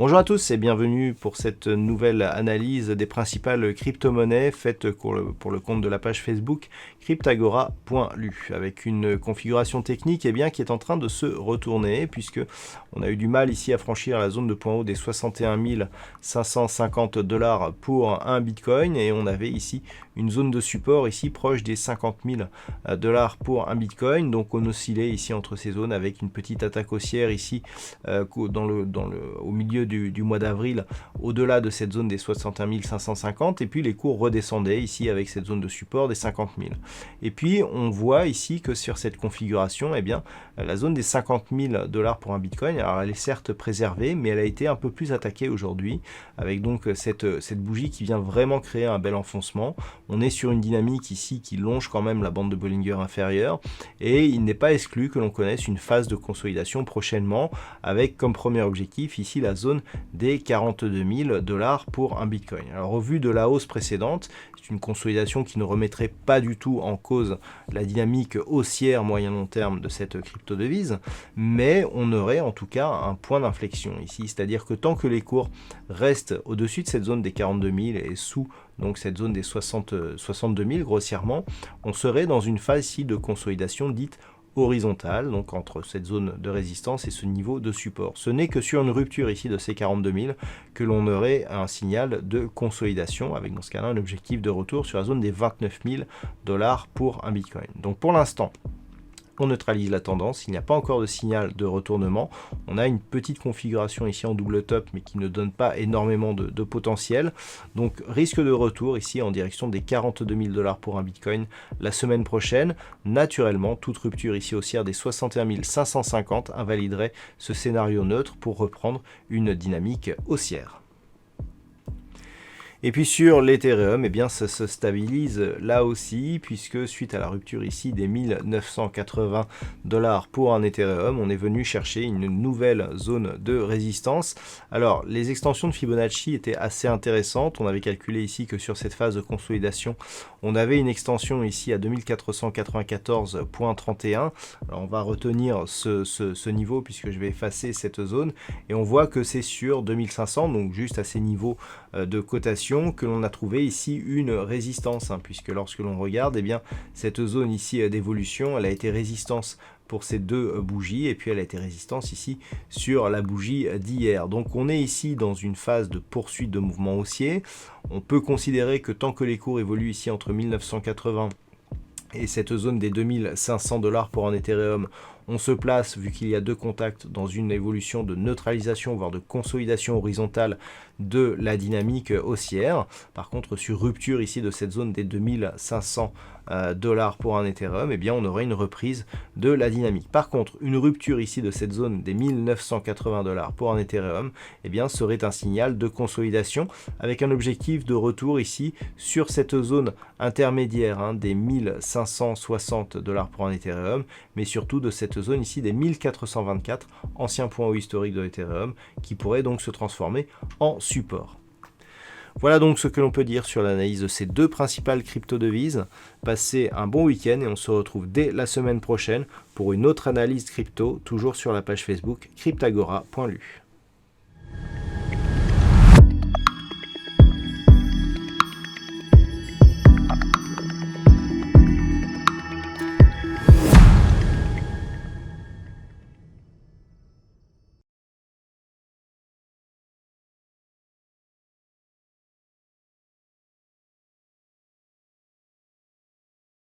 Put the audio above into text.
Bonjour à tous et bienvenue pour cette nouvelle analyse des principales crypto-monnaies faite pour le compte de la page Facebook cryptagora.lu avec une configuration technique qui est en train de se retourner puisque on a eu du mal ici à franchir la zone de point haut des 61 550 $ pour un Bitcoin et on avait ici une zone de support ici proche des 50 000 $ pour un Bitcoin. Donc on oscillait ici entre ces zones avec une petite attaque haussière ici au milieu du mois d'avril au-delà de cette zone des 61 550 et puis les cours redescendaient ici avec cette zone de support des 50 000. Et puis on voit ici que sur cette configuration, la zone des 50 000 $ pour un Bitcoin, alors elle est certes préservée, mais elle a été un peu plus attaquée aujourd'hui avec donc cette bougie qui vient vraiment créer un bel enfoncement. On est sur une dynamique ici qui longe quand même la bande de Bollinger inférieure et il n'est pas exclu que l'on connaisse une phase de consolidation prochainement avec comme premier objectif ici la zone des 42 000 $ pour un Bitcoin. Alors au vu de la hausse précédente, c'est une consolidation qui ne remettrait pas du tout en cause la dynamique haussière moyen-long terme de cette crypto-devise, mais on aurait en tout cas un point d'inflexion ici, c'est-à-dire que tant que les cours restent au-dessus de cette zone des 42 000 et sous donc cette zone des 62 000 grossièrement, on serait dans une phase ici de consolidation dite horizontale, donc entre cette zone de résistance et ce niveau de support. Ce n'est que sur une rupture ici de ces 42 000 que l'on aurait un signal de consolidation, avec dans ce cas-là un objectif de retour sur la zone des 29 000 $ pour un Bitcoin. Donc pour l'instant, on neutralise la tendance, il n'y a pas encore de signal de retournement, on a une petite configuration ici en double top mais qui ne donne pas énormément de potentiel, donc risque de retour ici en direction des 42 000 $ pour un Bitcoin la semaine prochaine. Naturellement, toute rupture ici haussière des 61 550 invaliderait ce scénario neutre pour reprendre une dynamique haussière. Et puis sur l'Ethereum, ça se stabilise là aussi, puisque suite à la rupture ici des 1980 $ pour un Ethereum, on est venu chercher une nouvelle zone de résistance. Alors, les extensions de Fibonacci étaient assez intéressantes. On avait calculé ici que sur cette phase de consolidation, on avait une extension ici à 2494,31. Alors, on va retenir ce niveau puisque je vais effacer cette zone. Et on voit que c'est sur 2500, donc juste à ces niveaux de cotation, que l'on a trouvé ici une résistance, puisque lorsque l'on regarde, cette zone ici d'évolution, elle a été résistance pour ces deux bougies, et puis elle a été résistance ici sur la bougie d'hier. Donc on est ici dans une phase de poursuite de mouvement haussier. On peut considérer que tant que les cours évoluent ici entre 1980 et cette zone des 2500 $ pour un Ethereum, on se place, vu qu'il y a deux contacts, dans une évolution de neutralisation, voire de consolidation horizontale de la dynamique haussière. Par contre, sur rupture ici de cette zone des 2500 $ pour un Ethereum, on aurait une reprise de la dynamique. Par contre, une rupture ici de cette zone des 1980 $ pour un Ethereum, serait un signal de consolidation avec un objectif de retour ici sur cette zone intermédiaire des 1560 $ pour un Ethereum, mais surtout de cette zone ici des 1424, ancien point haut historique de l'Ethereum, qui pourrait donc se transformer en support. Voilà donc ce que l'on peut dire sur l'analyse de ces deux principales crypto-devises. Passez un bon week-end et on se retrouve dès la semaine prochaine pour une autre analyse crypto, toujours sur la page Facebook cryptagora.lu.